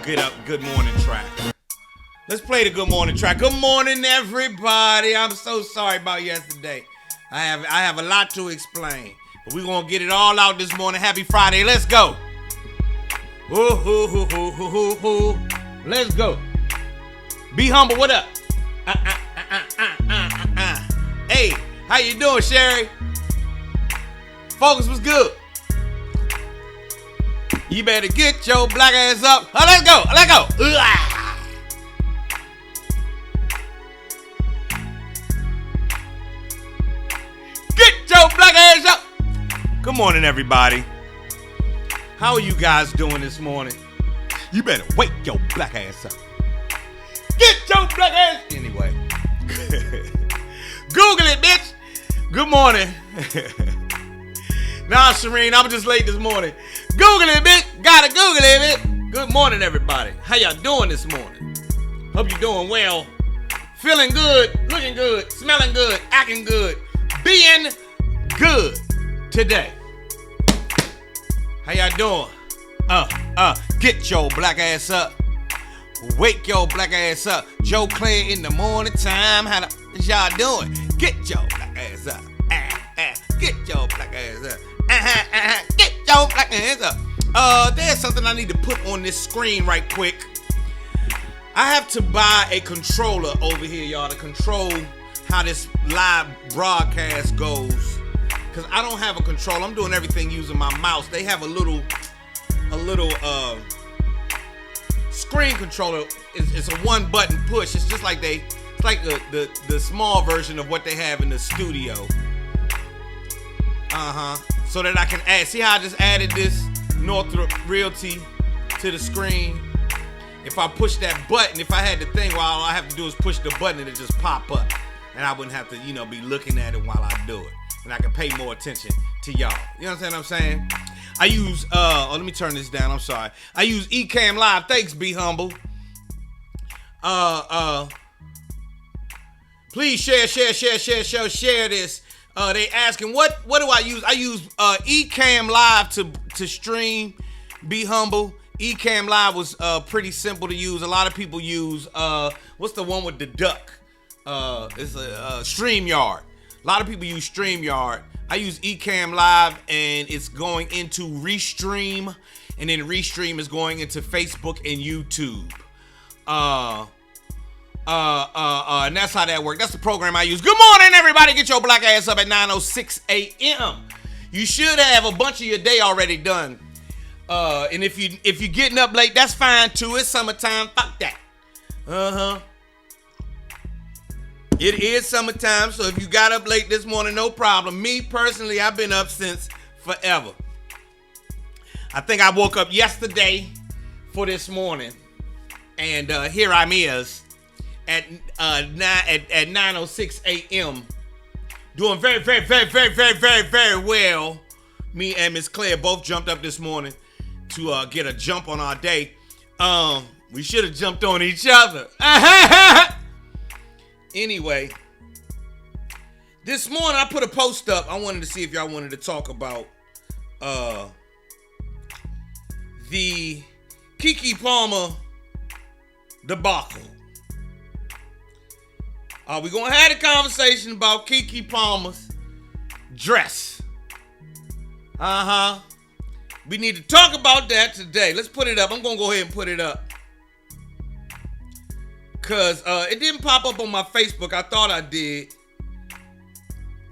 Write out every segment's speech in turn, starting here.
good morning track. Let's play the good morning track. Good morning, everybody. I'm so sorry about yesterday. I have a lot to explain, but we're gonna get it all out this morning. Happy Friday. Let's go. Ooh. Let's go. Be humble. What up? Hey, how you doing, Sherry? Focus was good. You better get your black ass up. Oh, let's go. Get your black ass up. Good morning, everybody. How are you guys doing this morning? You better wake your black ass up. Get your black ass. Anyway. Google it, bitch. Good morning. Nah, Shireen, I'm just late this morning. Google it, bitch. Gotta Google it, bitch. Good morning, everybody. How y'all doing this morning? Hope you're doing well. Feeling good, looking good, smelling good, acting good, being good today. How y'all doing? Get your black ass up. Wake your black ass up. Joe Clay in the morning time. How y'all doing? Get your black ass up. Get your black ass up. Get your black ass up. There's something I need to put on this screen right quick. I have to buy a controller over here, y'all, to control how this live broadcast goes. Cause I don't have a controller. I'm doing everything using my mouse. They have a little screen controller. It's a one button push. It's just like it's like the small version of what they have in the studio. So that I can add. See how I just added this Northrop Realty to the screen? If I push that button, if I had the thing, all I have to do is push the button and it just pop up. And I wouldn't have to, be looking at it while I do it. And I can pay more attention to y'all. You know what I'm saying? I use, let me turn this down. I'm sorry. I use Ecamm Live. Thanks, Be Humble. Please share this. They asking, what do I use? I use Ecamm Live to stream Be Humble. Ecamm Live was pretty simple to use. A lot of people use, what's the one with the duck? It's a StreamYard. A lot of people use StreamYard. I use Ecamm Live, and it's going into Restream, and then Restream is going into Facebook and YouTube. And that's how that works. That's the program I use. Good morning, everybody. Get your black ass up at 9:06 a.m. You should have a bunch of your day already done. And if you're getting up late, that's fine too. It's summertime. Fuck that. It is summertime, so if you got up late this morning, no problem. Me, personally, I've been up since forever. I think I woke up yesterday for this morning, and here I'm is at 9:06 a.m. doing very, very, very, very, very, very, very well. Me and Miss Claire both jumped up this morning to get a jump on our day. We should have jumped on each other. Anyway, this morning I put a post up. I wanted to see if y'all wanted to talk about the Keke Palmer debacle. We're going to have a conversation about Keke Palmer's dress. We need to talk about that today. Let's put it up. I'm going to go ahead and put it up. Because it didn't pop up on my Facebook. I thought I did.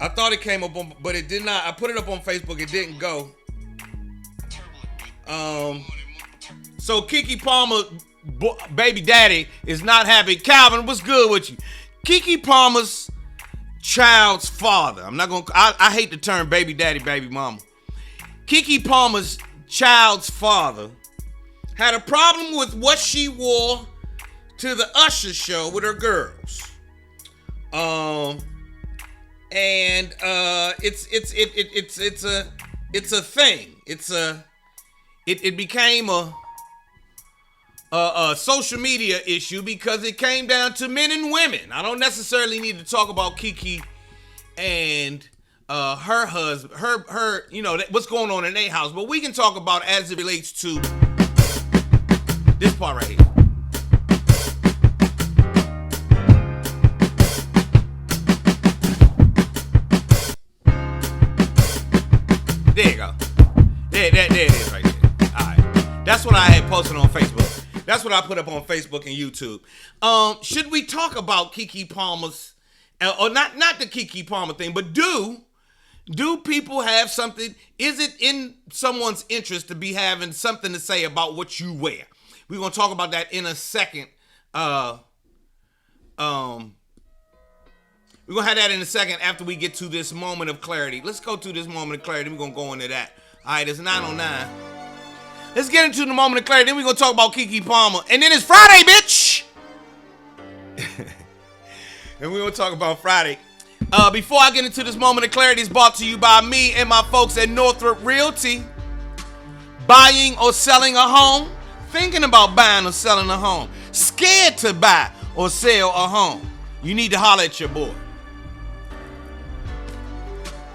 I thought it came up on, but it did not. I put it up on Facebook. It didn't go. So Keke Palmer, baby daddy, is not happy. Calvin, what's good with you? Keke Palmer's child's father. I'm not going to, I hate the term baby daddy, baby mama. Keke Palmer's child's father had a problem with what she wore to the Usher show with her girls. It's a thing. It became a social media issue because it came down to men and women. I don't necessarily need to talk about Keke and her husband, her what's going on in their house, but we can talk about as it relates to This part right here. There you go. There it is right there. All right. That's what I had posted on Facebook. That's what I put up on Facebook and YouTube. Should we talk about Keke Palmer's, or not the Keke Palmer thing, but do people have something? Is it in someone's interest to be having something to say about what you wear? We're going to talk about that in a second. We're going to have that in a second after we get to this moment of clarity. Let's go to this moment of clarity. We're going to go into that. All right, it's 9:09. Let's get into the moment of clarity. Then we're going to talk about Keke Palmer. And then it's Friday, bitch. And we're going to talk about Friday. Before I get into this moment of clarity, it's brought to you by me and my folks at Northrop Realty. Buying or selling a home? Thinking about buying or selling a home? Scared to buy or sell a home? You need to holler at your boy.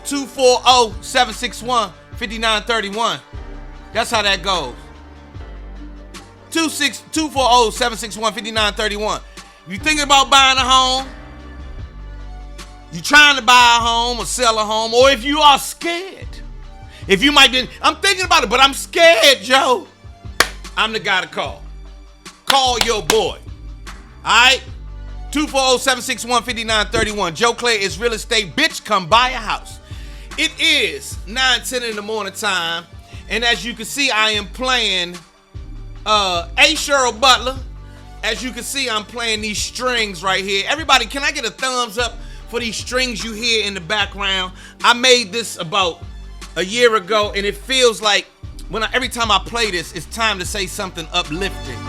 240-761-5931. That's how that goes. 240-761-5931. You thinking about buying a home? You trying to buy a home or sell a home? Or if you are scared. If you might be, I'm thinking about it, but I'm scared, Joe. I'm the guy to call. Call your boy. Alright? 240-761-5931. Joe Clay is real estate. Bitch, come buy a house. It is 9:10 in the morning time. And as you can see, I am playing A. Cheryl Butler. As you can see, I'm playing these strings right here. Everybody, can I get a thumbs up for these strings you hear in the background? I made this about a year ago, and it feels like every time I play this, it's time to say something uplifting.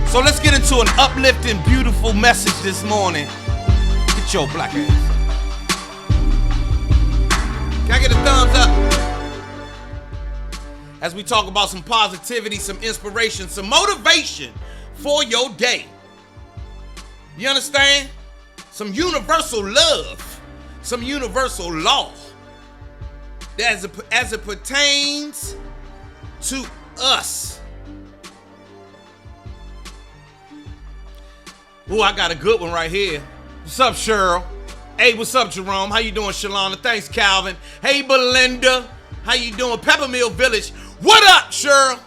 So let's get into an uplifting, beautiful message this morning. Get your black ass. Can I get a thumbs up? As we talk about some positivity, some inspiration, some motivation for your day. You understand? Some universal love, some universal law as it pertains to us. Ooh, I got a good one right here. What's up, Cheryl? Hey, what's up, Jerome? How you doing, Shalana? Thanks, Calvin. Hey, Belinda. How you doing? Peppermill Village. What up, Cheryl?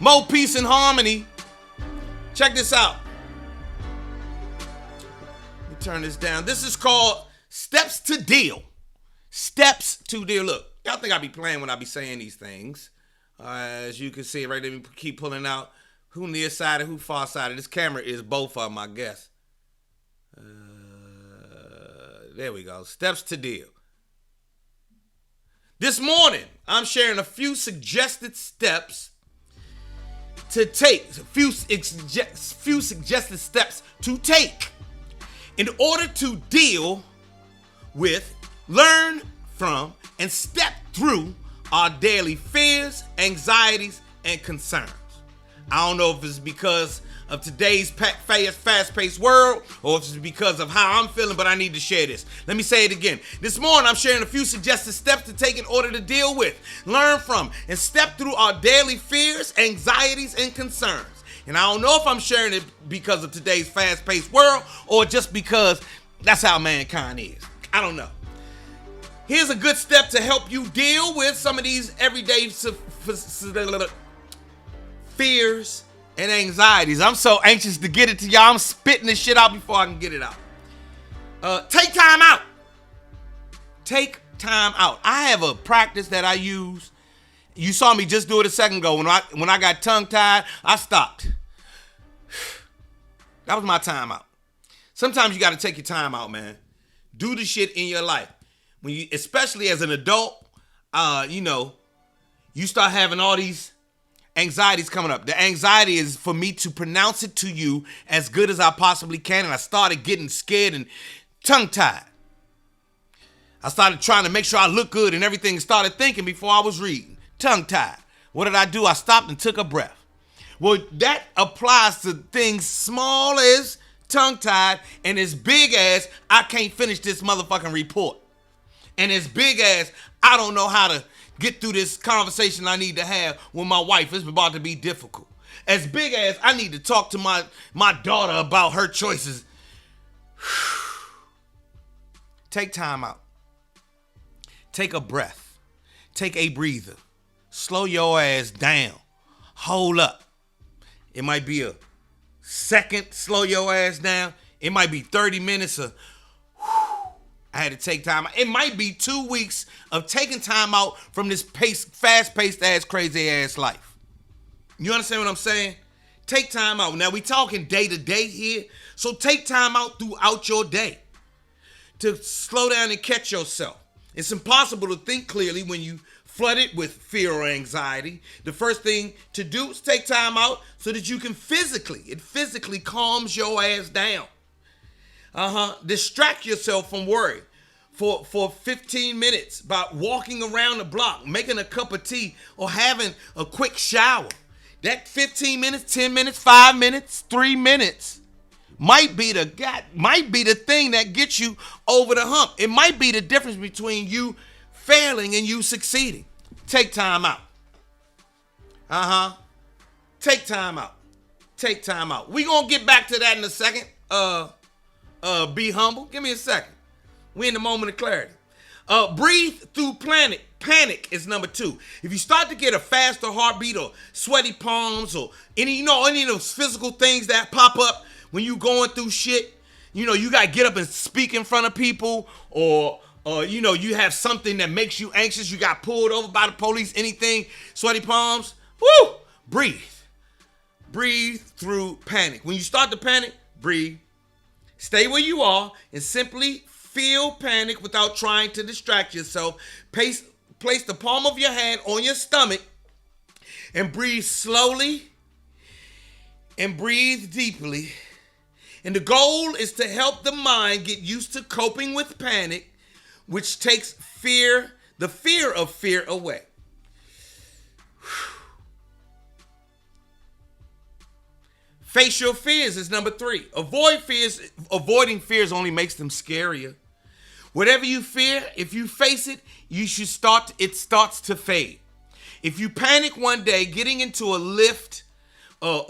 More peace and harmony. Check this out. Let me turn this down. This is called Steps to Deal. Steps to Deal. Look, y'all think I be playing when I be saying these things. As you can see right there, we keep pulling out who nearsighted, who far-sighted. This camera is both of them, I guess. There we go. Steps to Deal. This morning, I'm sharing a few suggested steps to take, a few suggested steps to take in order to deal with, learn from, and step through our daily fears, anxieties, and concerns. I don't know if it's because of today's fast-paced world or if it's because of how I'm feeling, but I need to share this. Let me say it again. This morning, I'm sharing a few suggested steps to take in order to deal with, learn from, and step through our daily fears, anxieties, and concerns. And I don't know if I'm sharing it because of today's fast-paced world or just because that's how mankind is. I don't know. Here's a good step to help you deal with some of these everyday fears and anxieties. I'm so anxious to get it to y'all. I'm spitting this shit out before I can get it out. Take time out. Take time out. I have a practice that I use. You saw me just do it a second ago. When I got tongue-tied, I stopped. That was my time out. Sometimes you got to take your time out, man. Do the shit in your life. When you, especially as an adult, you start having all these anxieties coming up. The anxiety is for me to pronounce it to you as good as I possibly can. And I started getting scared and tongue-tied. I started trying to make sure I look good and everything. Started thinking before I was reading. Tongue-tied. What did I do? I stopped and took a breath. Well, that applies to things small as tongue-tied and as big as I can't finish this motherfucking report. And as big as I don't know how to get through this conversation I need to have with my wife. It's about to be difficult. As big as I need to talk to my daughter about her choices. Take time out. Take a breath. Take a breather. Slow your ass down. Hold up. It might be a second, slow your ass down. It might be 30 minutes of, I had to take time out. It might be 2 weeks of taking time out from this fast-paced ass, crazy ass life. You understand what I'm saying? Take time out. Now we talking day to day here. So take time out throughout your day to slow down and catch yourself. It's impossible to think clearly when you flooded with fear or anxiety. The first thing to do is take time out so that you can physically calms your ass down. Distract yourself from worry for 15 minutes by walking around the block, making a cup of tea, or having a quick shower. That 15 minutes, 10 minutes, 5 minutes, 3 minutes might be the thing that gets you over the hump. It might be the difference between you failing and you succeeding. Take time out. Take time out. Take time out. We gonna get back to that in a second. Be humble. Give me a second. We in the moment of clarity. Breathe through panic. Panic is number 2. If you start to get a faster heartbeat or sweaty palms or any of those physical things that pop up when you going through shit, you got to get up and speak in front of people, or you have something that makes you anxious, you got pulled over by the police, anything, sweaty palms, woo, breathe. Breathe through panic. When you start to panic, breathe. Stay where you are and simply feel panic without trying to distract yourself. Place the palm of your hand on your stomach and breathe slowly and breathe deeply. And the goal is to help the mind get used to coping with panic, which takes the fear of fear away. Face your fears is number 3. Avoiding fears only makes them scarier. Whatever you fear, if you face it, it starts to fade. If you panic one day getting into a lift,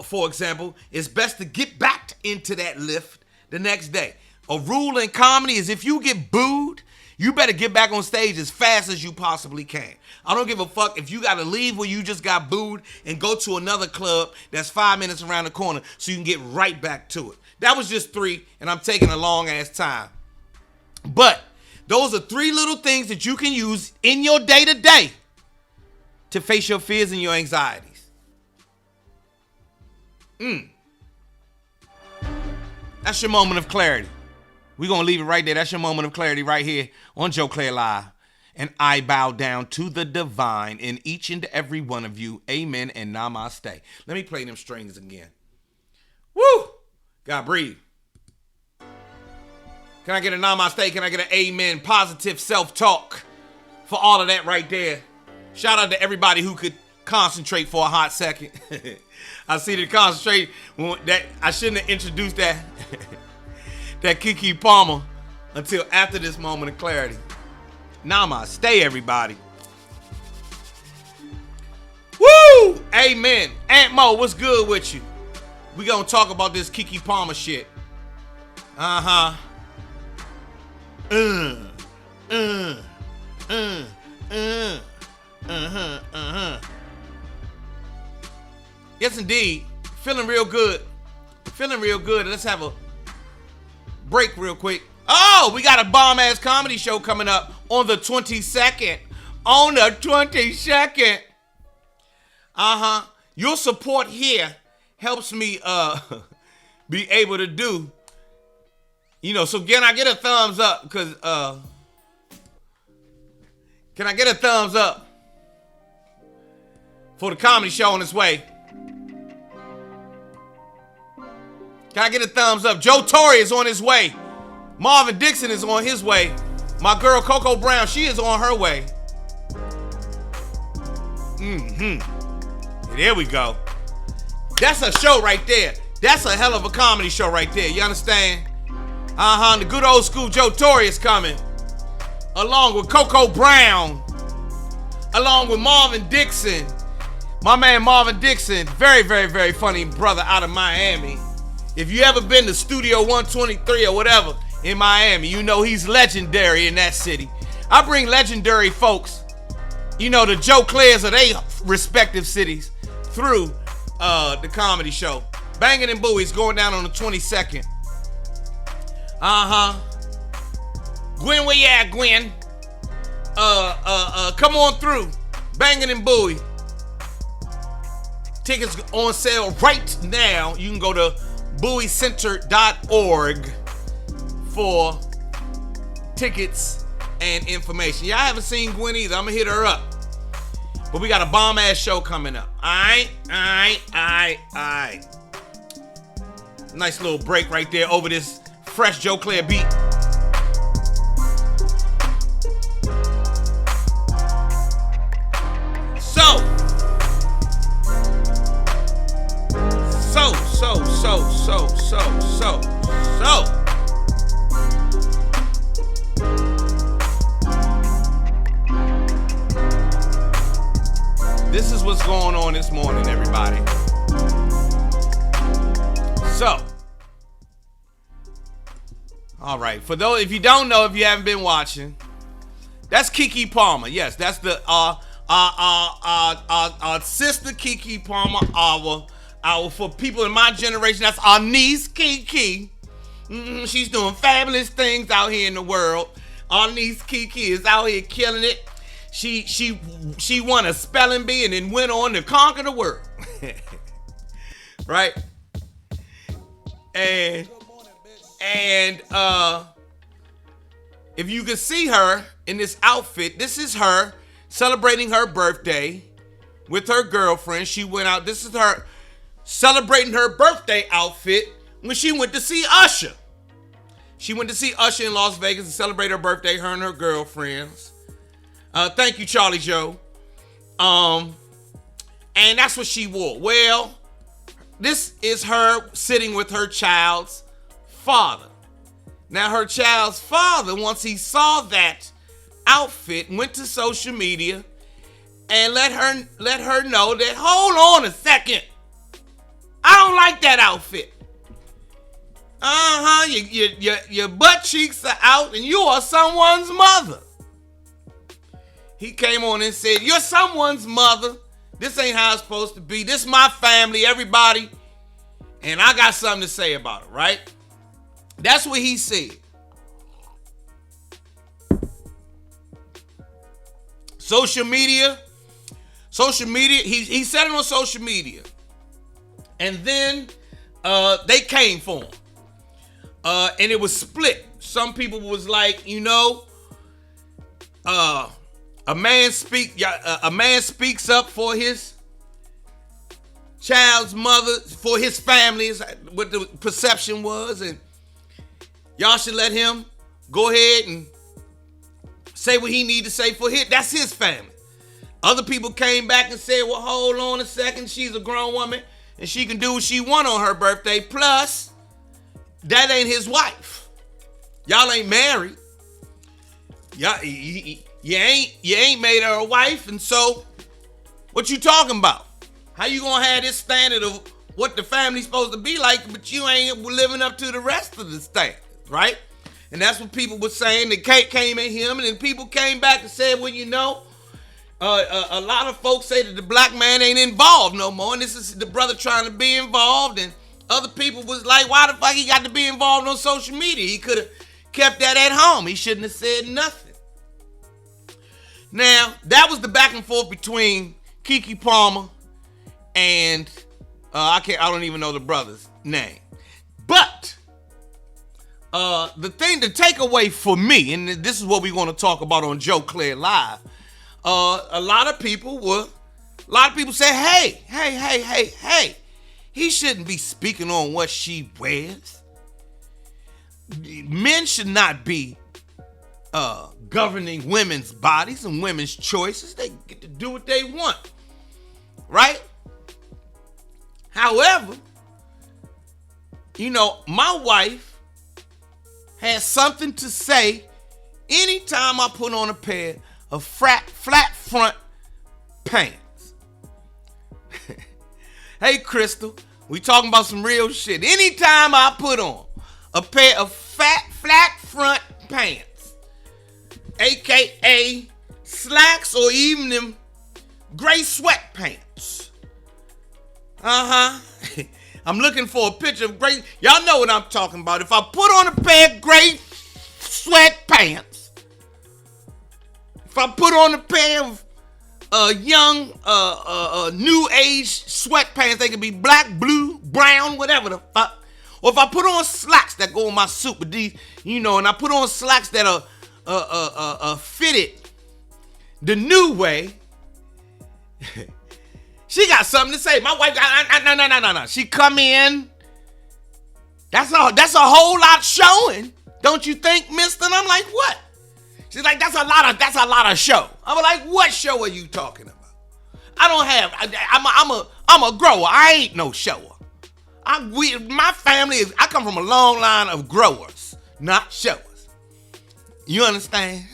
for example, it's best to get back into that lift the next day. A rule in comedy is if you get booed, you better get back on stage as fast as you possibly can. I don't give a fuck if you got to leave where you just got booed and go to another club that's 5 minutes around the corner so you can get right back to it. That was just 3, and I'm taking a long ass time. But those are 3 little things that you can use in your day-to-day to face your fears and your anxieties. That's your moment of clarity. We're going to leave it right there. That's your moment of clarity right here on Joe Claire Live. And I bow down to the divine in each and every one of you. Amen and namaste. Let me play them strings again. Woo! God, breathe. Can I get a namaste? Can I get an amen? Positive self-talk for all of that right there. Shout out to everybody who could concentrate for a hot second. I see the concentrate. I shouldn't have introduced that Keke Palmer until after this moment of clarity. Namaste, everybody. Woo! Amen. Aunt Mo, what's good with you? We gonna talk about this Keke Palmer shit. Yes, indeed. Feeling real good. Let's have a break real quick. Oh, we got a bomb-ass comedy show coming up on the 22nd. Your support here helps me be able to do, so can I get a thumbs up? Because, can I get a thumbs up for the comedy show on its way? Can I get a thumbs up? Joe Torre is on his way. Marvin Dixon is on his way. My girl Coco Brown, she is on her way. There we go. That's a show right there. That's a hell of a comedy show right there. You understand? The good old school Joe Torre is coming. Along with Coco Brown. along with Marvin Dixon. My man Marvin Dixon, very, very, very funny brother out of Miami. If you ever been to Studio 123 or whatever in Miami, you know he's legendary in that city. I bring legendary folks, you know, the Joe Clairs of their respective cities through the comedy show. Banging and Bowie's going down on the 22nd. Gwen, where you at, Gwen? Come on through. Banging and Bowie. Tickets on sale right now. You can go to bowiecenter.org for tickets and information. Y'all haven't seen Gwen either. I'm gonna hit her up. But we got a bomb ass show coming up. Alright. Nice little break right there over this fresh Joe Clair beat. So. This is what's going on this morning, everybody. So. All right. For those, if you don't know, if you haven't been watching, that's Keke Palmer. Yes, that's the our sister Keke Palmer. For people in my generation, that's our niece Keke. She's doing fabulous things out here in the world. Our niece Keke is out here killing it. She won a spelling bee and then went on to conquer the world. Right? And if you can see her in this outfit, this is her celebrating her birthday with her girlfriend. She went out. This is her celebrating her birthday outfit when she went to see Usher. She went to see Usher in Las Vegas to celebrate her birthday, her and her girlfriends. Thank you, Charlie Joe. And that's what she wore. Well, this is her sitting with her child's father. Now, her child's father, once he saw that outfit, went to social media and let her know that, hold on a second, I don't like that outfit. Your butt cheeks are out and you are someone's mother. He came on and said, you're someone's mother. This ain't how it's supposed to be. This is my family, everybody. And I got something to say about it, right? That's what he said. Social media, he said it on social media. And then they came for him. And it was split. Some people was like, a man speaks up for his child's mother, for his family, is what the perception was, and y'all should let him go ahead and say what he need to say for that's his family. Other people came back and said, well, hold on a second, she's a grown woman and she can do what she want on her birthday. Plus, that ain't his wife. Y'all ain't married. Y'all, you ain't made her a wife, and so what you talking about? How you gonna have this standard of what the family's supposed to be like, but you ain't living up to the rest of the standards, right? And that's what people were saying. The cake came at him, and then people came back and said, well, a lot of folks say that the black man ain't involved no more, and this is the brother trying to be involved, and other people was like, why the fuck he got to be involved on social media? He could have kept that at home. He shouldn't have said nothing. Now, that was the back and forth between Keke Palmer and I don't even know the brother's name. But the takeaway for me, and this is what we're going to talk about on Joe Clair Live. A lot of people say, hey, he shouldn't be speaking on what she wears. Men should not be governing women's bodies and women's choices. They get to do what they want, right? However, my wife has something to say anytime I put on a pair of flat front pants. Hey, Crystal, we talking about some real shit. Anytime I put on a pair of flat front pants, aka slacks or even them gray sweatpants. I'm looking for a picture of gray. Y'all know what I'm talking about. If I put on a pair of gray sweatpants, if I put on a pair of young, new age sweatpants, they can be black, blue, brown, whatever the fuck. Or if I put on slacks that go on my suit with these, and I put on slacks that are fitted the new way, she got something to say. My wife got no. She come in. That's a whole lot showing, don't you think, mister? And I'm like, what? She's like, that's a lot of show. I'm like, what show are you talking about? I'm a grower. I ain't no shower. My family I come from a long line of growers, not showers. You understand?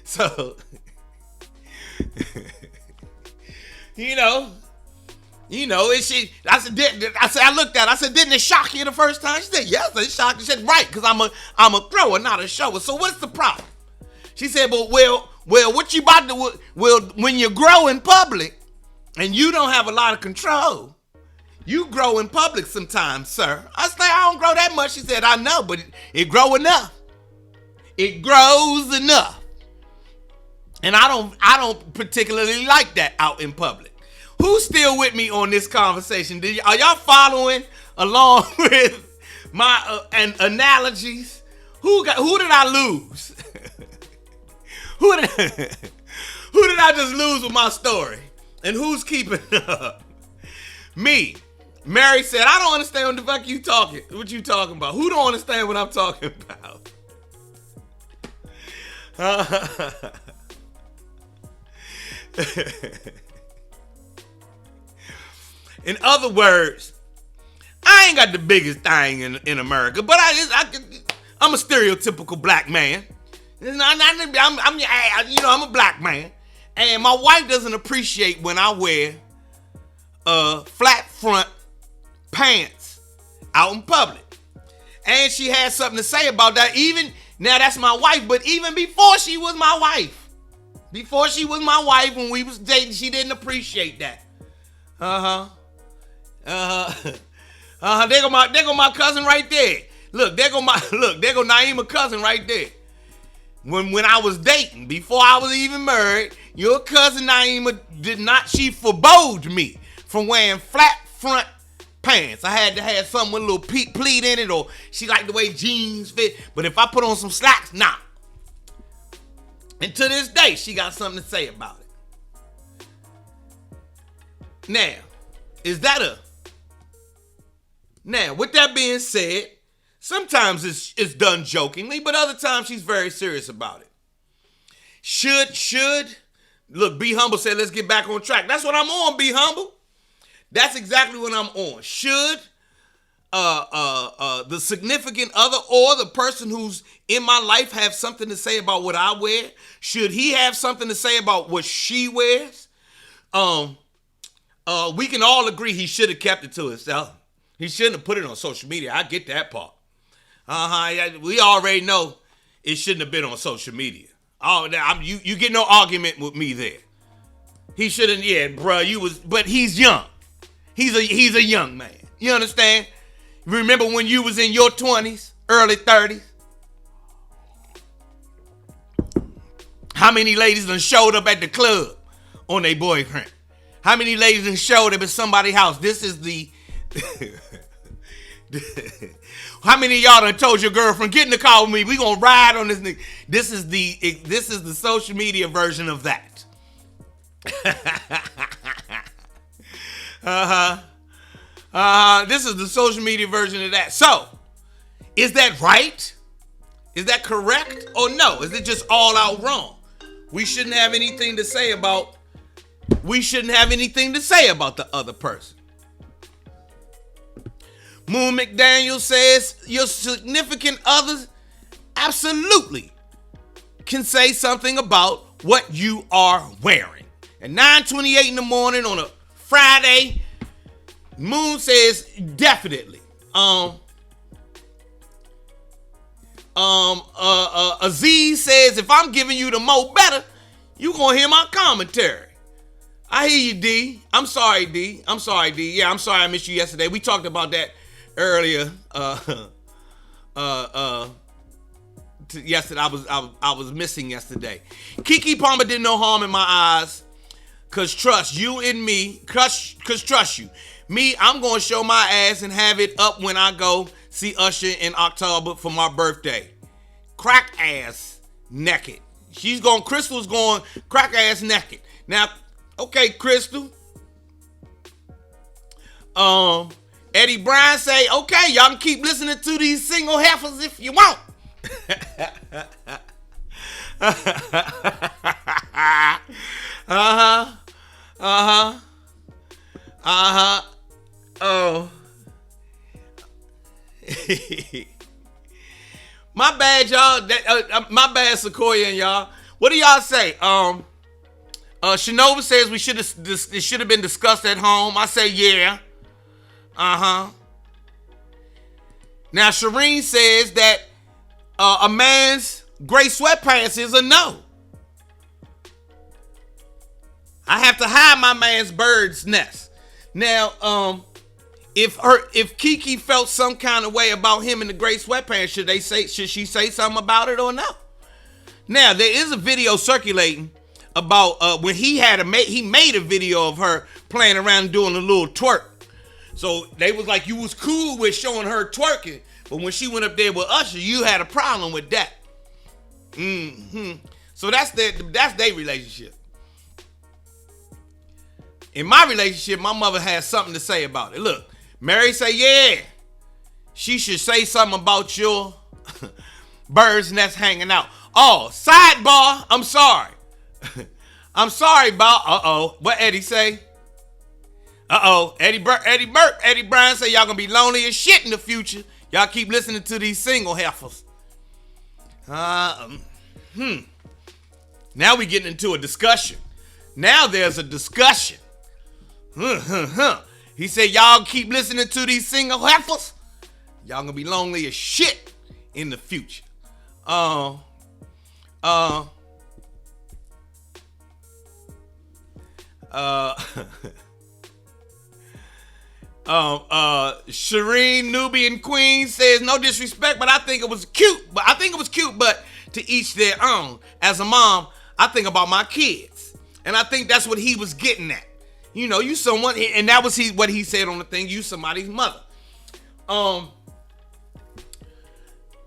So, I looked at her, I said, didn't it shock you the first time? She said, yes, it shocked me. She said, right, because I'm a grower, not a shower. So what's the problem? She said, well, what you about to, when you grow in public and you don't have a lot of control, you grow in public sometimes, sir. I said, I don't grow that much. She said, I know, but it grow enough. It grows enough. And I don't particularly like that out in public. Who's still with me on this conversation? Are y'all following along with my analogies? Who did I lose? Who did I just lose with my story? And who's keeping up? Me. Mary said, I don't understand what the fuck what you talking about. Who don't understand what I'm talking about? In other words, I ain't got the biggest thing in America, but I'm a stereotypical black man. I'm a black man, and my wife doesn't appreciate when I wear flat front pants out in public. And she has something to say about that. Even now, that's my wife, but even before she was my wife, when we was dating, she didn't appreciate that. There go my cousin right there. Look, there go Naima cousin right there. When I was dating, before I was even married, your cousin Naima she forbade me from wearing flat front pants. I had to have something with a little pleat in it, or she liked the way jeans fit. But if I put on some slacks, nah. And to this day, she got something to say about it. Now, with that being said, sometimes it's done jokingly, but other times she's very serious about it. Look, Be Humble said, let's get back on track. That's what I'm on, Be Humble. That's exactly what I'm on. Should the significant other or the person who's in my life have something to say about what I wear? Should he have something to say about what she wears? We can all agree he should have kept it to himself. He shouldn't have put it on social media. I get that part. We already know it shouldn't have been on social media. You get no argument with me there. He shouldn't, but he's young. He's a young man. You understand? Remember when you was in your 20s, early 30s? How many ladies done showed up at the club on their boyfriend? How many ladies done showed up at somebody's house? This is the... How many of y'all done told your girlfriend, get in the car with me, we gonna ride on this nigga? This is the social media version of that. This is the social media version of that. So, is that right? Is that correct or no? Is it just all out wrong? We shouldn't have anything to say about the other person. Moon McDaniel says your significant others absolutely can say something about what you are wearing. At 9:28 in the morning on a Friday, Moon says definitely. Aziz says if I'm giving you the mo better, you gonna hear my commentary. I hear you, D. I'm sorry, D. Yeah, I'm sorry I missed you yesterday. We talked about that earlier. Yesterday I was missing yesterday. Keke Palmer did no harm in my eyes. Cause trust you and me. Cause trust you. Me, I'm gonna show my ass and have it up when I go see Usher in October for my birthday. Crack ass naked. Crystal's going crack ass naked. Now, okay, Crystal. Eddie Bryan say, okay, y'all can keep listening to these single heifers if you want. Oh. My bad, y'all. My bad, Sequoia and y'all. What do y'all say? Shanova says it should have been discussed at home. I say yeah. Now Shireen says that a man's gray sweatpants is a no. I have to hide my man's bird's nest. Now, if Keke felt some kind of way about him in the gray sweatpants, should she say something about it or no? Now, there is a video circulating about when he made a video of her playing around and doing a little twerk. So they was like, you was cool with showing her twerking, but when she went up there with Usher, you had a problem with that. So that's their relationship. In my relationship, my mother has something to say about it. Look, Mary say, yeah, she should say something about your bird's nest hanging out. Oh, sidebar, I'm sorry. I'm sorry about, what Eddie say? Eddie Bryan say y'all gonna be lonely as shit in the future. Y'all keep listening to these single heifers. Now we getting into a discussion. Now there's a discussion. He said y'all keep listening to these single heifers. Y'all gonna be lonely as shit in the future. Shireen Nubian Queen says no disrespect, but I think it was cute. But to each their own. As a mom, I think about my kids, and I think that's what he was getting at. You know, you someone, and that was what he said on the thing. You somebody's mother. Now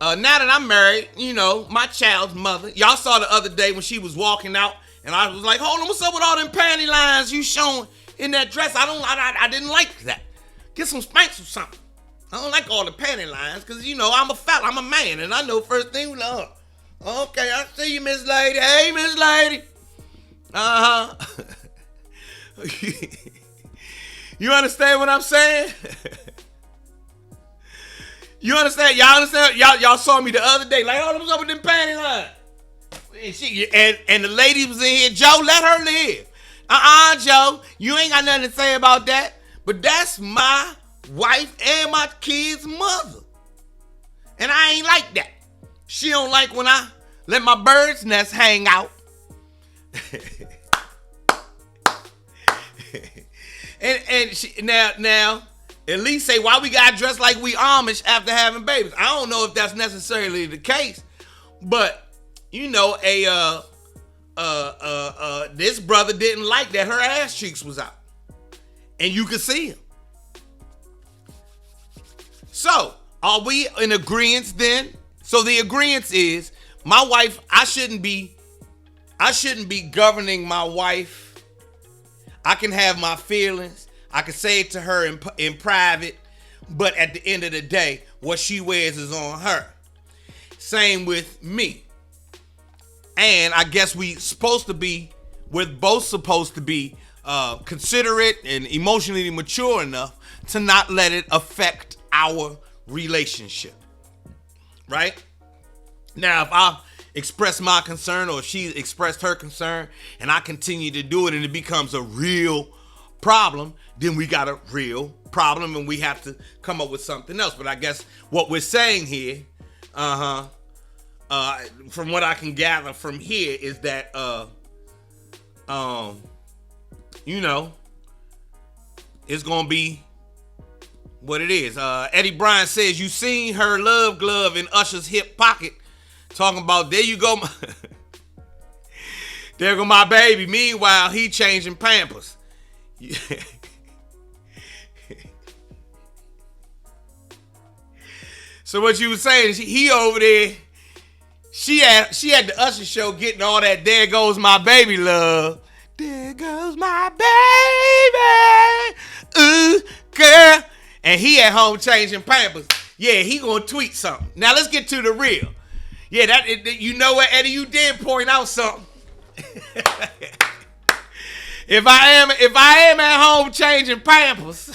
that I'm married, you know, my child's mother. Y'all saw the other day when she was walking out, and I was like, hold on, what's up with all them panty lines you showing in that dress? I didn't like that. Get some Spanx or something. I don't like all the panty lines, because, you know, I'm a fella, I'm a man, and I know first thing, okay, I see you, Miss Lady. Hey, Miss Lady. You understand what I'm saying? You understand? Y'all understand? Y'all saw me the other day. Like, oh, what's up with them panty lines? And the lady was in here. Joe, let her live. Joe, you ain't got nothing to say about that. But that's my wife and my kid's mother. And I ain't like that. She don't like when I let my bird's nest hang out. and she, now, at least say, why we gotta dress like we Amish after having babies? I don't know if that's necessarily the case, but you know, this brother didn't like that her ass cheeks was out, and you could see him. So, are we in agreement then? So the agreement is, my wife, I shouldn't be governing my wife. I can have my feelings. I can say it to her in private, but at the end of the day, what she wears is on her. Same with me. And I guess we're both supposed to be considerate and emotionally mature enough to not let it affect our relationship. Right? Now, express my concern, or she expressed her concern, and I continue to do it, and it becomes a real problem, then we got a real problem, and we have to come up with something else. But I guess what we're saying here, from what I can gather from here, is that it's gonna be what it is. Eddie Bryant says, you seen her love glove in Usher's hip pocket, talking about, there you go, there go my baby. Meanwhile, he changing Pampers. So what you was saying, he over there, she had the Usher show getting all that there goes my baby love. There goes my baby, ooh, girl. And he at home changing Pampers. Yeah, he gonna tweet something. Now let's get to the real. Yeah, you know what, Eddie, you did point out something. If I am at home changing Pampers,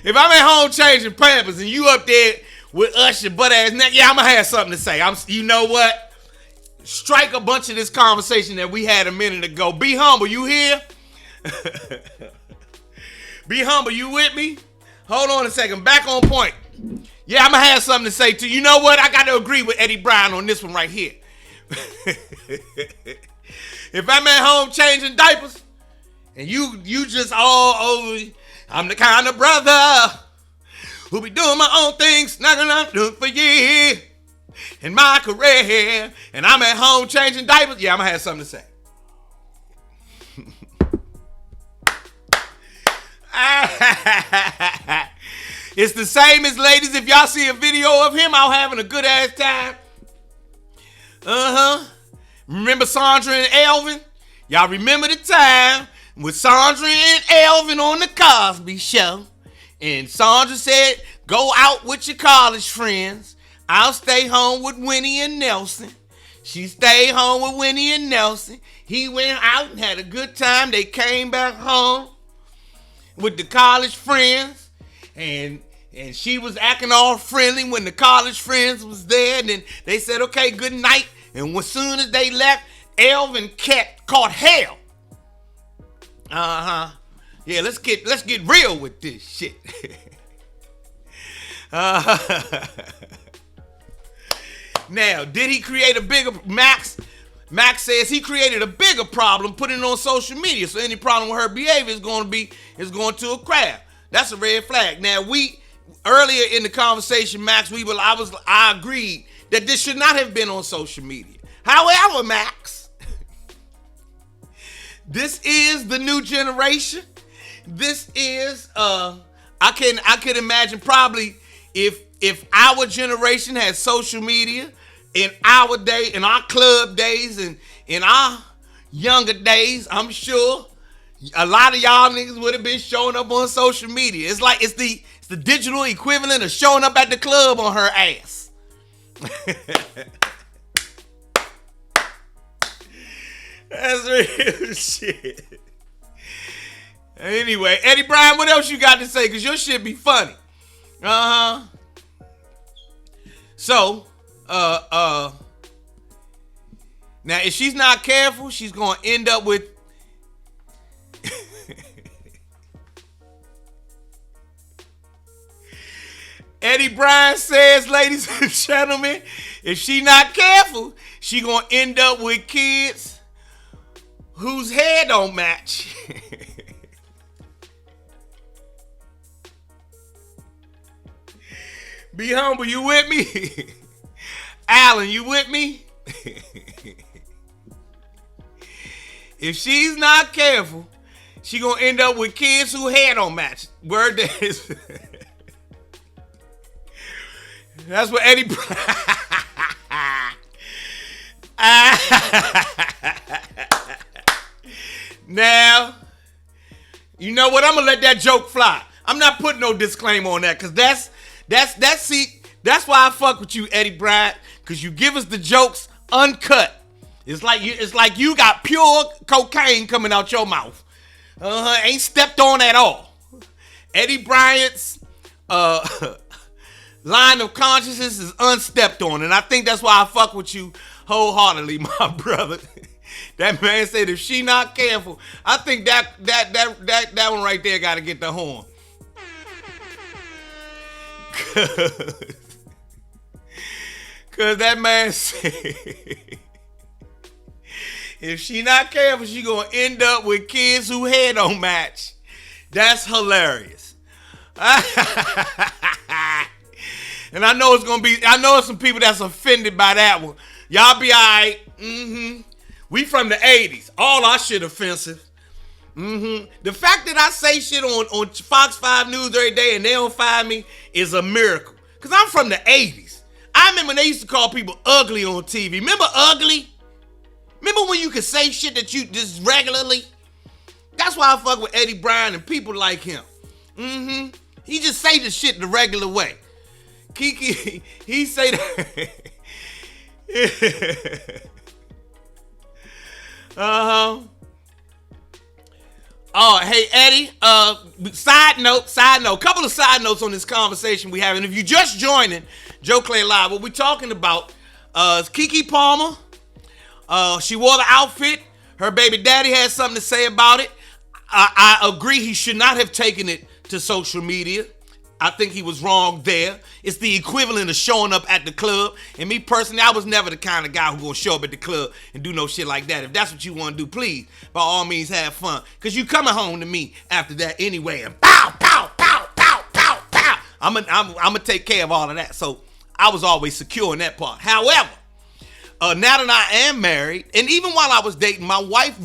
if I'm at home changing Pampers and you up there with Usher butt ass neck, yeah, I'm gonna have something to say. You know what? Strike a bunch of this conversation that we had a minute ago. Be humble, you hear? Be humble, you with me? Hold on a second, back on point. Yeah, I'm gonna have something to say too. You know what? I got to agree with Eddie Bryant on this one right here. If I'm at home changing diapers and you just all over, I'm the kind of brother who be doing my own things, not gonna do it for you in my career, and I'm at home changing diapers, yeah, I'm gonna have something to say. It's the same as, ladies, if y'all see a video of him out having a good ass time. Remember Sandra and Elvin? Y'all remember the time with Sandra and Elvin on the Cosby Show? And Sandra said, go out with your college friends. I'll stay home with Winnie and Nelson. She stayed home with Winnie and Nelson. He went out and had a good time. They came back home with the college friends. And she was acting all friendly when the college friends was there. And then they said, okay, good night. And as soon as they left, Elvin caught hell. Yeah, let's get real with this shit. Now, did he create a bigger Max says he created a bigger problem putting it on social media. So any problem with her behavior is going to a crowd. That's a red flag. Now, earlier in the conversation, Max, I agreed that this should not have been on social media. However, Max, this is the new generation. This is I can imagine probably if our generation had social media in our day, in our club days, and in our younger days, I'm sure a lot of y'all niggas would have been showing up on social media. It's like it's the digital equivalent of showing up at the club on her ass. That's real shit. Anyway, Eddie Bryant, what else you got to say? Because your shit be funny. So, now if she's not careful, she's going to end up with Eddie Bryant says, ladies and gentlemen, if she not careful, she going to end up with kids whose hair don't match. Be humble, you with me? Alan, you with me? If she's not careful, she gonna end up with kids who hair don't match. Word that is. That's what Eddie Now, you know what? I'm gonna let that joke fly. I'm not putting no disclaimer on that, because that's why I fuck with you, Eddie Bryant, because you give us the jokes uncut. It's like you got pure cocaine coming out your mouth. Ain't stepped on at all. Eddie Bryant's line of consciousness is unstepped on, and I think that's why I fuck with you wholeheartedly, my brother. That man said if she not careful, I think that one right there got to get the horn. Cause that man said if she not careful, she gonna end up with kids who hair don't match. That's hilarious. And I know it's some people that's offended by that one. Y'all be alright. We from the 80s. All our shit offensive. The fact that I say shit on Fox 5 News every day and they don't find me is a miracle. Cause I'm from the 80s. I remember when they used to call people ugly on TV. Remember ugly? Remember when you could say shit that you just regularly? That's why I fuck with Eddie Bryan and people like him. He just say the shit the regular way. Keke, he say that. Oh, hey Eddie. Side note. Couple of side notes on this conversation we having. If you just joining Joe Clay Live, what we talking about is Keke Palmer. She wore the outfit. Her baby daddy had something to say about it. I agree he should not have taken it to social media. I think he was wrong there. It's the equivalent of showing up at the club. And me personally, I was never the kind of guy who gonna show up at the club and do no shit like that. If that's what you want to do, please, by all means, have fun. Cause you coming home to me after that anyway, and pow, pow, pow, pow, pow, pow. I'm gonna take care of all of that. So I was always secure in that part. However, now that I am married, and even while I was dating, my wife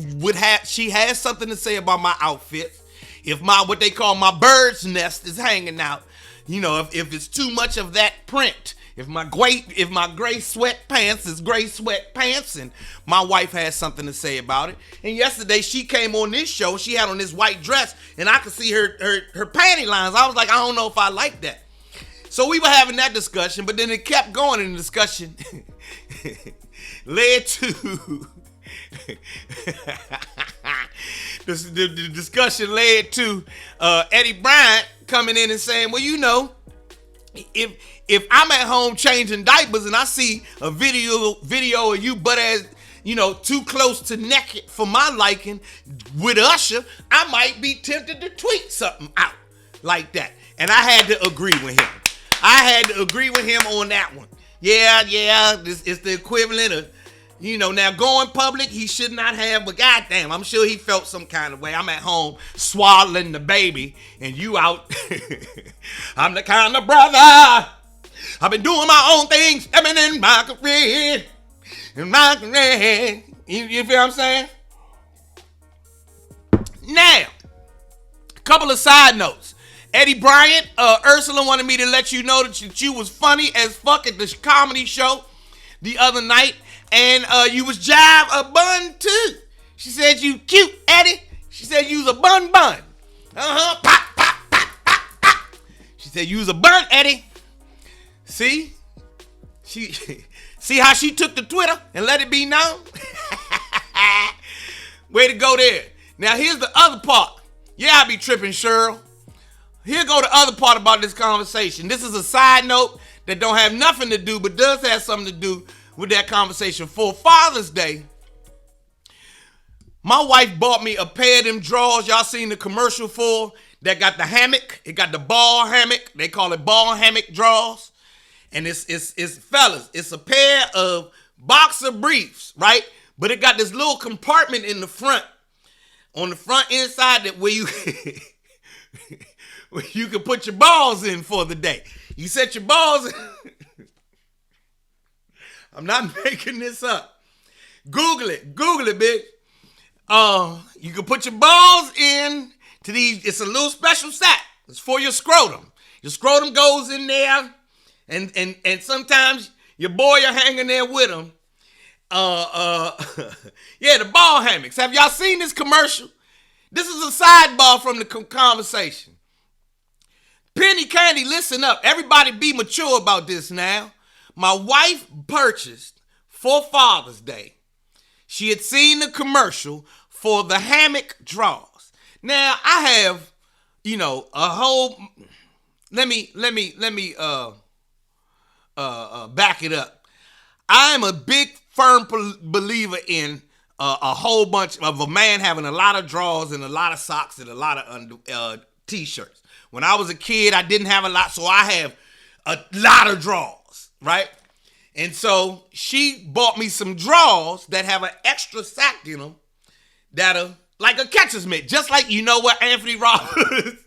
she has something to say about my outfit. If what they call my bird's nest is hanging out, if it's too much of that print, if my gray sweatpants is gray sweatpants, and my wife has something to say about it. And yesterday she came on this show, she had on this white dress, and I could see her panty lines. I was like, I don't know if I like that. So we were having that discussion, but then it kept going, and the discussion led to the discussion led to Eddie Bryant coming in and saying, well, if I'm at home changing diapers and I see a video of you butt ass, too close to naked for my liking with Usher, I might be tempted to tweet something out like that. And I had to agree with him. On that one. Yeah, it's the equivalent of, now going public, he should not have, but goddamn, I'm sure he felt some kind of way. I'm at home swaddling the baby, and you out. I'm the kind of brother. I've been doing my own things, stepping in my career. You feel what I'm saying? Now, a couple of side notes. Eddie Bryant, Ursula wanted me to let you know that you was funny as fuck at the comedy show the other night. And you was jive a bun too. She said you cute, Eddie. She said you was a bun. Pop, pop, pop, pop, pop. She said you was a bun, Eddie. See? See how she took to Twitter and let it be known? Way to go there. Now here's the other part. Yeah, I be tripping, Cheryl. Here go the other part about this conversation. This is a side note that don't have nothing to do, but does have something to do with that conversation. For Father's Day, my wife bought me a pair of them drawers y'all seen the commercial for that got the hammock. It got the ball hammock. They call it ball hammock drawers. And it's fellas, it's a pair of boxer briefs, right? But it got this little compartment in the front, on the front inside that where you where you can put your balls in for the day. You set your balls in. I'm not making this up. Google it, bitch. You can put your balls in to these. It's a little special sack. It's for your scrotum. Your scrotum goes in there, and sometimes your boy are hanging there with them. Yeah, the ball hammocks. Have y'all seen this commercial? This is a sidebar from the conversation. Penny Candy, listen up. Everybody be mature about this now. My wife purchased for Father's Day. She had seen the commercial for the hammock drawers. Now I have, a whole. Let me back it up. I'm a big firm believer in a whole bunch of a man having a lot of drawers and a lot of socks and a lot of t-shirts. When I was a kid, I didn't have a lot, so I have a lot of drawers, right? And so she bought me some drawers that have an extra sack in them that are like a catcher's mitt, just like, you know what, Anthony Roberts.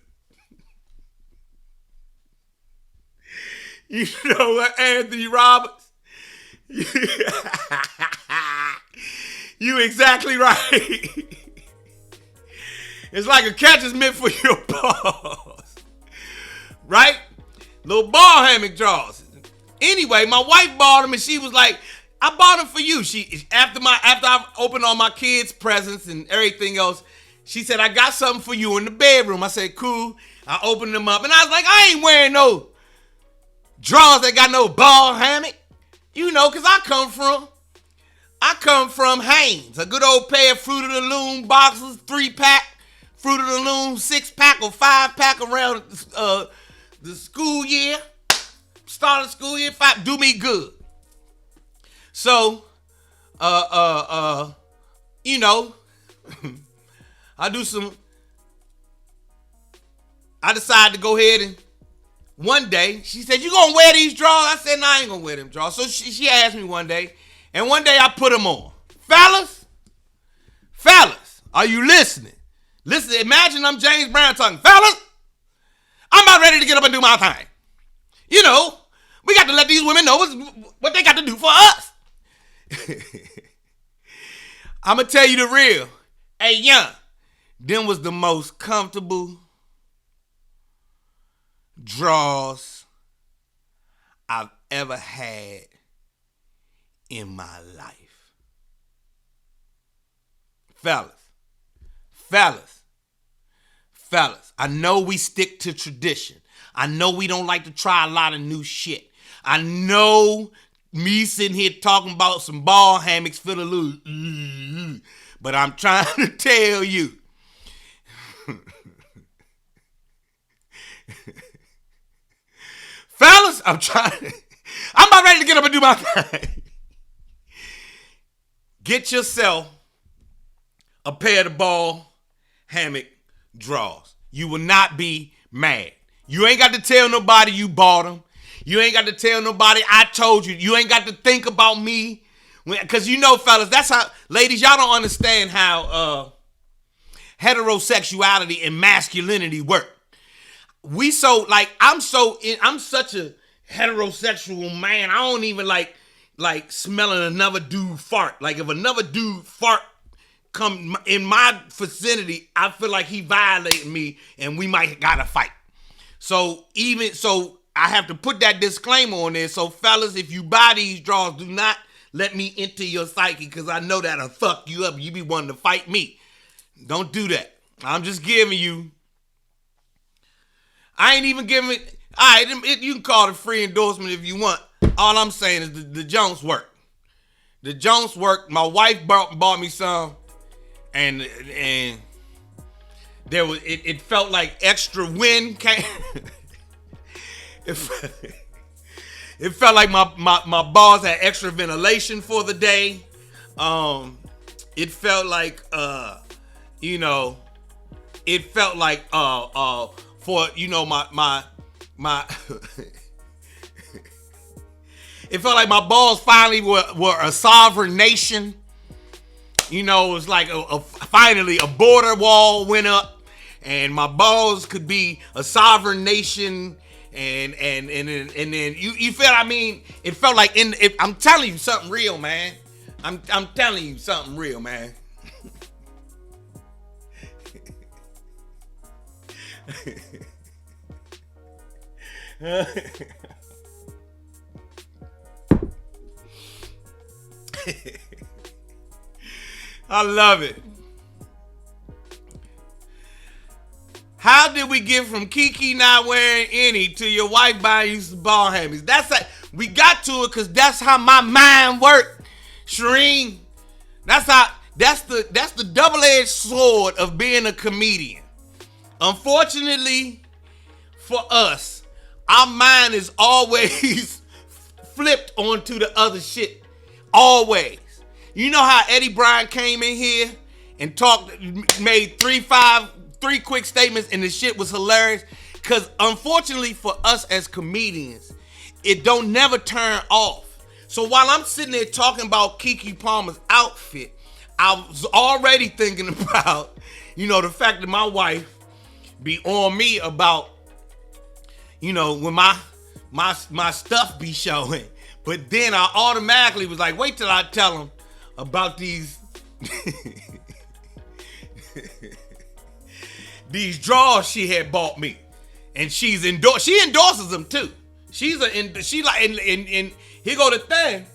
You know what, Anthony Roberts? You exactly right. It's like a catcher's mitt for your balls, right? Little ball hammock drawers. Anyway, my wife bought them, and she was like, "I bought them for you." She after I opened all my kids' presents and everything else, she said, "I got something for you in the bedroom." I said, "Cool." I opened them up, and I was like, "I ain't wearing no drawers that got no ball hammock." You know, because I come from Hanes, a good old pair of Fruit of the Loom boxes, 3-pack, Fruit of the Loom 6-pack or 5-pack around the school year, start of school year, do me good. So, you know, I decided to go ahead and one day, she said, "You gonna wear these drawers?" I said, "No, I ain't gonna wear them drawers." So she asked me one day, and one day I put them on. Fellas, are you listening? Listen, imagine I'm James Brown talking. Fellas, I'm about ready to get up and do my thing. You know, we got to let these women know what they got to do for us. I'm gonna tell you the real. Hey, young, them was the most comfortable drawers I've ever had in my life. Fellas, I know we stick to tradition. I know we don't like to try a lot of new shit. I know me sitting here talking about some ball hammocks feel a little, but I'm trying to tell you, fellas, I'm about ready to get up and do my thing. Get yourself a pair of ball hammock drawers. You will not be mad. You ain't got to tell nobody you bought them. You ain't got to tell nobody I told you. You ain't got to think about me. Because you know, fellas, that's how, ladies, y'all don't understand how heterosexuality and masculinity work. I'm such a heterosexual man. I don't even like smelling another dude fart. Like if another dude fart come in my vicinity, I feel like he violated me and we might gotta fight. So I have to put that disclaimer on there. So fellas, if you buy these drawers, do not let me into your psyche, because I know that'll fuck you up. You be wanting to fight me. Don't do that. I'm just giving you. I ain't even giving it. All right, you can call it free endorsement if you want. All I'm saying is the Jones work. The Jones work. My wife bought me some, and there was it felt like extra wind came. It felt like my balls had extra ventilation for the day. It felt like it felt like for my it felt like my balls finally were a sovereign nation. You know, it was like finally a border wall went up, and my balls could be a sovereign nation. And then you feel, I mean, it felt like I'm telling you something real, man. I'm telling you something real, man. I love it. How did we get from Keke not wearing any to your wife buying you some ball hammocks? We got to it because that's how my mind worked, Shireen. That's the double-edged sword of being a comedian. Unfortunately for us, our mind is always flipped onto the other shit. Always. You know how Eddie Bryan came in here and made three quick statements and the shit was hilarious? Because unfortunately for us as comedians, it don't never turn off. So while I'm sitting there talking about Keke Palmer's outfit, I was already thinking about, the fact that my wife be on me about, when my stuff be showing. But then I automatically was like, wait till I tell them about these these drawers she had bought me. And she endorses them too. Here go the thing.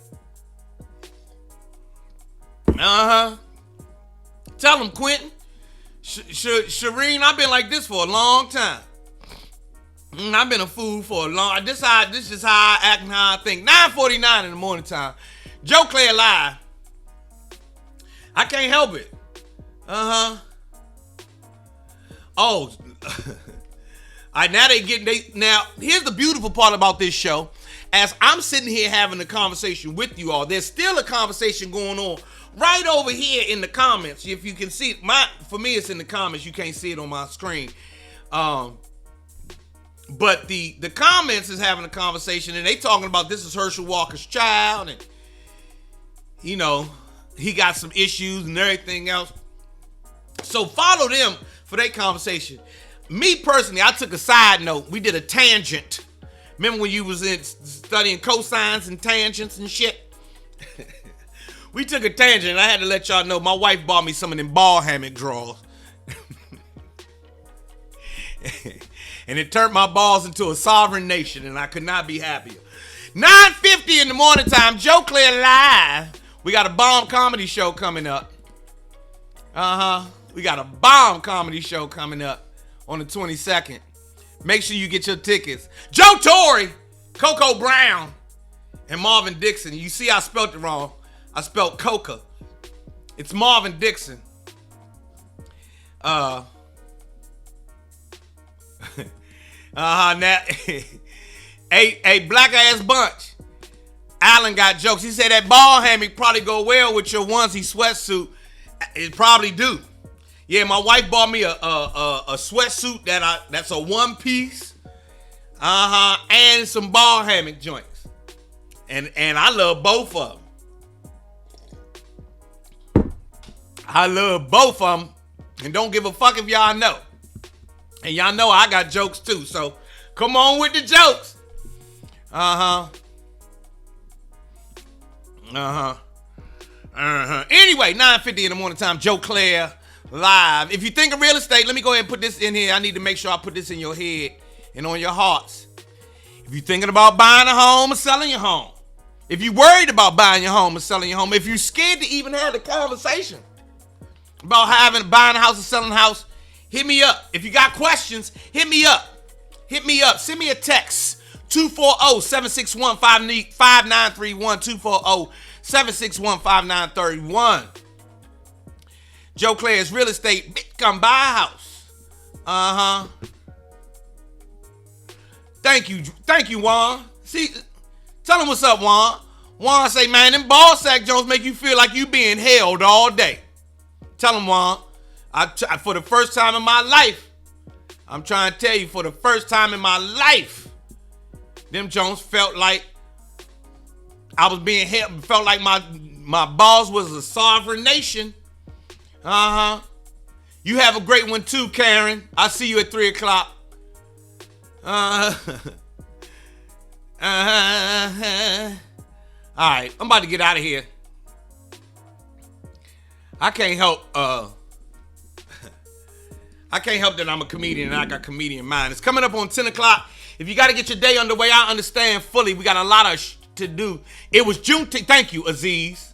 Tell them, Quentin. Shireen, I've been like this for a long time. I've been a fool for a long. This is how I act and how I think. 9:49 in the morning time. Joe Claire live. I can't help it. Oh. Now here's the beautiful part about this show. As I'm sitting here having a conversation with you all, there's still a conversation going on right over here in the comments. If you can see it, for me it's in the comments. You can't see it on my screen. But the comments is having a conversation and they talking about this is Herschel Walker's child and he got some issues and everything else. So follow them for that conversation. Me personally, I took a side note. We did a tangent. Remember when you was studying cosines and tangents and shit? We took a tangent and I had to let y'all know my wife bought me some of them ball hammock drawers. And it turned my balls into a sovereign nation and I could not be happier. 9:50 in the morning time, Joe Claire live. We got a bomb comedy show coming up. We got a bomb comedy show coming up on the 22nd. Make sure you get your tickets. Joe Torre, Coco Brown, and Marvin Dixon. You see I spelled it wrong. I spelled Coca. It's Marvin Dixon. Now, a black ass bunch. Alan got jokes. He said that ball hammock probably go well with your onesie sweatsuit. It probably do. Yeah, my wife bought me a sweatsuit that's a one piece. And some ball hammock joints. And I love both of them. I love both of them. And don't give a fuck if y'all know. And y'all know I got jokes too. So come on with the jokes. Anyway, 9:50 in the morning time, Joe Claire live. If you think of real estate, let me go ahead and put this in here. I need to make sure I put this in your head and on your hearts. If you're thinking about buying a home or selling your home, if you're worried about buying your home or selling your home, if you're scared to even have the conversation about buying a house or selling a house, hit me up. If you got questions, hit me up. Send me a text. 240-761-5931. 240-761-5931. Joe Claire's real estate. Bitch, come buy a house. Thank you, Juan. See, tell him what's up, Juan. Juan say, man, them ball sack Jones make you feel like you being held all day. Tell him, Juan. For the first time in my life, I'm trying to tell you, for the first time in my life, them Jones felt like I was being held, felt like my balls was a sovereign nation. You have a great one too, Karen. I'll see you at 3 o'clock. All right, I'm about to get out of here. I can't help that I'm a comedian and I got comedian mind. It's coming up on 10 o'clock. If you got to get your day underway, I understand fully. We got a lot of to do. It was Juneteenth. Thank you, Aziz.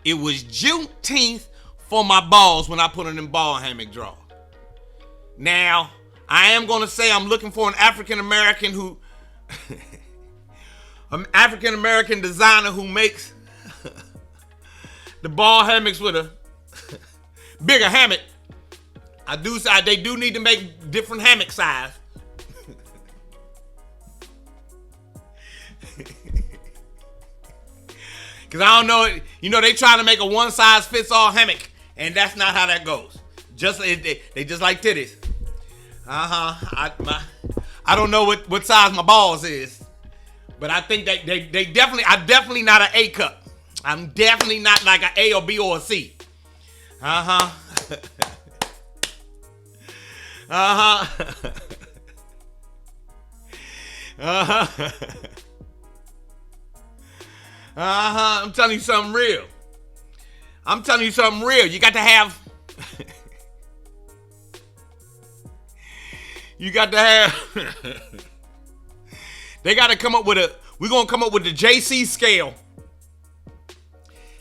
It was Juneteenth for my balls when I put on them ball hammock draw. Now, I am going to say I'm looking for an African-American designer who makes the ball hammocks with a bigger hammock. They do need to make different hammock size. Because I don't know, you know, they trying to make a one-size-fits-all hammock, and that's not how that goes. Just they just like titties. I don't know what size my balls is, but I think I'm definitely not an A cup. I'm definitely not like an A or B or a C. I'm telling you something real. You got to have. They got to come up with we're going to come up with the JC scale.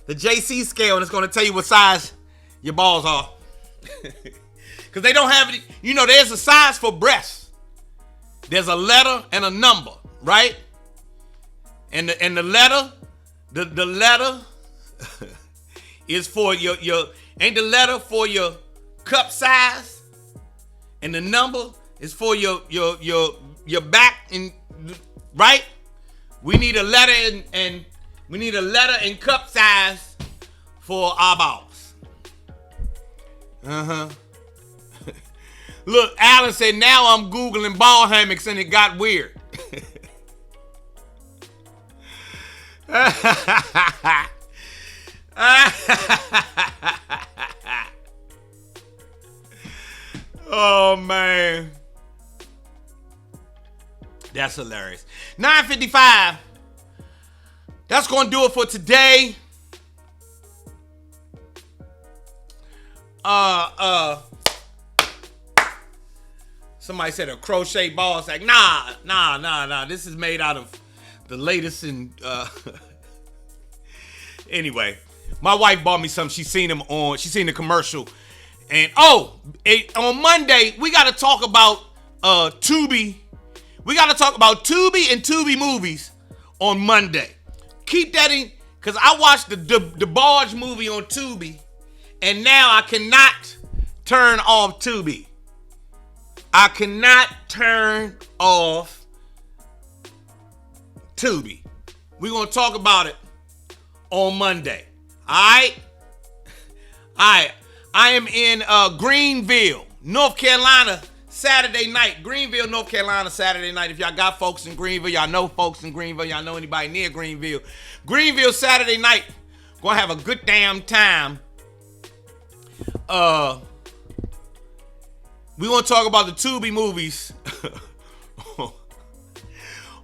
The JC scale, and it's going to tell you what size your balls are. Because they don't have it. You know, there's a size for breasts. There's a letter and a number, right? And the letter, the letter is for your ain't the letter for your cup size, and the number is for your back, and right? We need a letter and we need a letter and cup size for our balls. Look, Alan said, now I'm Googling ball hammocks and it got weird. Oh, man. That's hilarious. 9:55. That's going to do it for today. Somebody said a crochet ball sack. Nah. This is made out of the latest in Anyway, my wife bought me some. She seen the commercial. And on Monday, we got to talk about Tubi. We got to talk about Tubi and Tubi movies on Monday. Keep that in, because I watched the Barge movie on Tubi, and now I cannot turn off Tubi. I cannot turn off Tubi. We're going to talk about it on Monday. All right? I am in Greenville, North Carolina, Saturday night. Greenville, North Carolina, Saturday night. If y'all got folks in Greenville, y'all know folks in Greenville, y'all know anybody near Greenville. Greenville, Saturday night. Gonna have a good damn time. We want to talk about the Tubi movies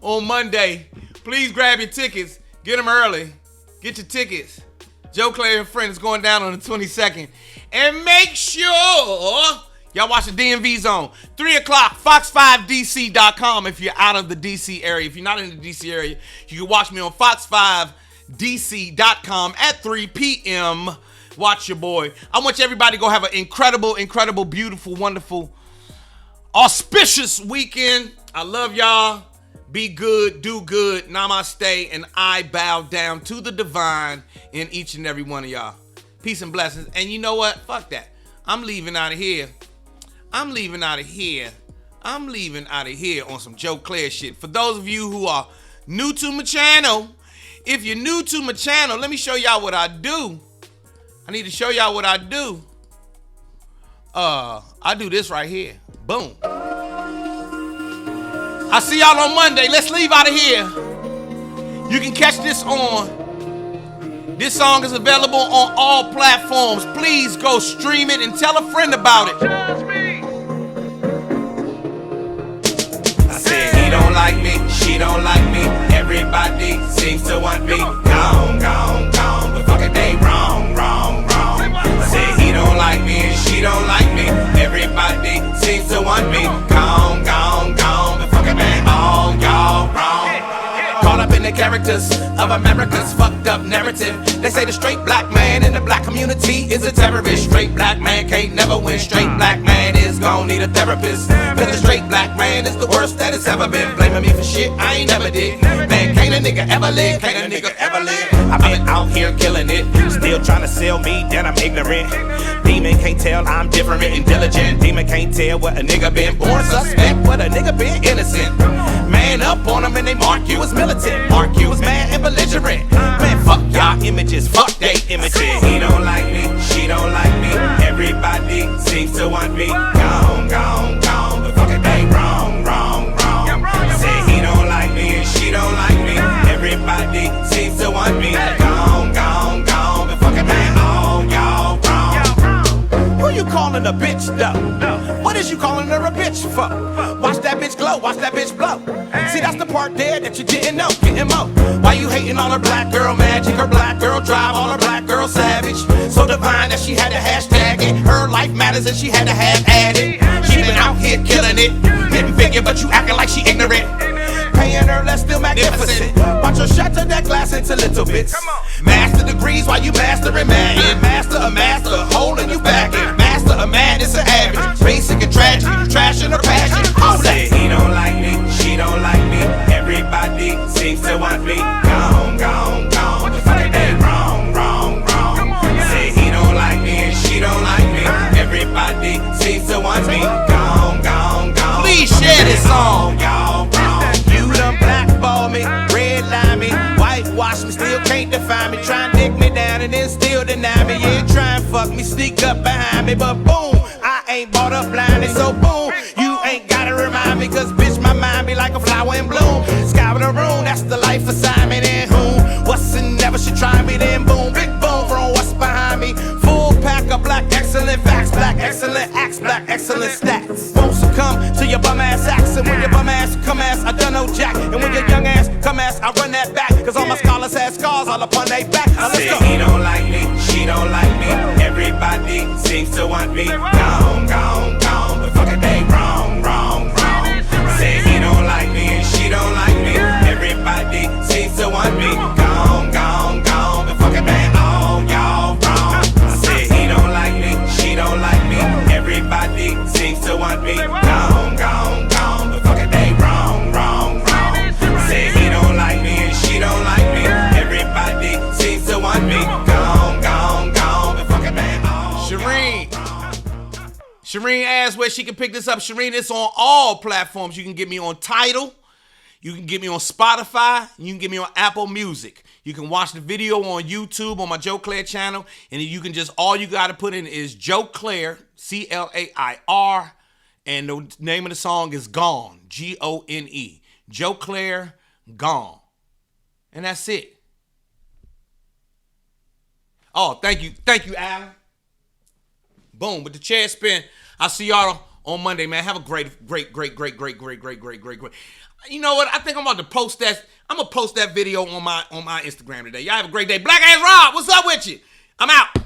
on Monday. Please grab your tickets. Get them early. Get your tickets. Joe Clay and Friends is going down on the 22nd. And make sure y'all watch the DMV Zone. 3 o'clock, fox5dc.com if you're out of the DC area. If you're not in the DC area, you can watch me on fox5dc.com at 3 p.m. Watch your boy. I want everybody to go have an incredible, beautiful, wonderful, auspicious weekend. I love y'all. Be good, do good, namaste, and I bow down to the divine in each and every one of y'all. Peace and blessings. And you know what? Fuck that. I'm leaving out of here. I'm leaving out of here on some Joe Claire shit. For those of you who are new to my channel, if you're new to my channel, let me show y'all what I do. I need to show y'all what I do. I do this right here. Boom. I'll see y'all on Monday. Let's leave out of here. You can catch this on. This song is available on all platforms. Please go stream it and tell a friend about it. Just me. I said he don't like me, she don't like me. Everybody seems to want me. Gone, gone, gone. But fuck it, they wrong, wrong, wrong. I said he don't like me and she don't like me. Everybody seems to want me. Gone, gone, gone. But fuck it, man, all y'all wrong. Caught up in the characters of America's fucked up narrative. They say the straight black man in the black community is a terrorist. Straight black man can't never win. Straight black man is gon' need a therapist. Cause the straight black man is the worst that it's ever been. Blaming me for shit I ain't never did. Man, can't a nigga ever live, can't a nigga ever live. I've been out here killing it, still trying to sell me that I'm ignorant. Demon can't tell I'm different and diligent. Demon can't tell what a nigga been born suspect, what a nigga been innocent. Man, ran up on them and they mark you as militant. Mark you as mad and belligerent. Man, fuck y'all images, fuck they images. He don't like me, she don't like me. Everybody seems to want me. Gone, gone, gone. But fuck it, they wrong, wrong, wrong. Say he don't like me and she don't like me. Everybody seems to want me. Gone, gone, gone. But fuck it, man, all y'all wrong. Who you calling a bitch though? What is you calling her a bitch for? Watch that bitch glow, watch that bitch blow. See, that's the part there that you didn't know. Getting mo. Why you hating on her black girl magic? Her black girl drive, all her black girl savage. So divine that she had to hashtag it. Her life matters and she had to have added. She been out here killing it. Didn't figure, but you acting like she ignorant. Paying her less, still magnificent. Watch her shatter that glass into little bits. Master degrees while you mastering mad. Master a master, hole in you back in. Master a madness, an average. Basic and tragic, you trashing her passion. All that. He don't like me, she don't like me. Everybody seems to want me. Gone, gone, gone. But fuck it, they wrong, wrong, wrong. Say he don't like me and she don't like me. Everybody seems to want me. Gone, gone, gone. Please share this song. Y'all wrong. You done blackball me, redline me, whitewash me, still can't define me. Try and dick me down and then still deny me. Yeah, try and fuck me, sneak up behind me, but boom, I ain't bought up blindly, so boom, you ain't gotta remind me, cause bitch, my mind be like a flower in bloom. Sky in the room, that's the life assignment, and whom, what's and never should try me, then boom, big boom from what's behind me. Full pack of black excellent facts, black excellent acts, black excellent stats. Won't succumb to your bum ass acts, and when your bum ass come ass, I done no jack. And when your young ass come ass, I run that back, cause all my scholars had scars all upon they back. Now let's go. He don't like me, she don't like me. Everybody seems to want me. Gone, gone, gone. But fuck it, they wrong, wrong, wrong. Say he don't like me and she don't like me. Everybody seems to want me. Gone, gone, gone. But fuck it, man, all y'all wrong. I say he don't like me, she don't like me. Everybody seems to want me. Gone, gone, gone. But fuck it, they wrong, wrong, wrong. Say he don't like me and she don't like me. Everybody seems to want me. Gone, gone, gone. But fuck it, man, all Shireen asked where she can pick this up. Shireen, it's on all platforms. You can get me on Tidal. You can get me on Spotify. You can get me on Apple Music. You can watch the video on YouTube on my Joe Clair channel. And you can just, all you got to put in is Joe Clair, Clair. And the name of the song is Gone, Gone. Joe Clair, Gone. And that's it. Oh, thank you. Thank you, Alan. Boom, with the chair spin. I'll see y'all on Monday, man. Have a great. You know what? I think I'm about to post that. I'm gonna post that video on my Instagram today. Y'all have a great day. Black Ass Rob, what's up with you? I'm out.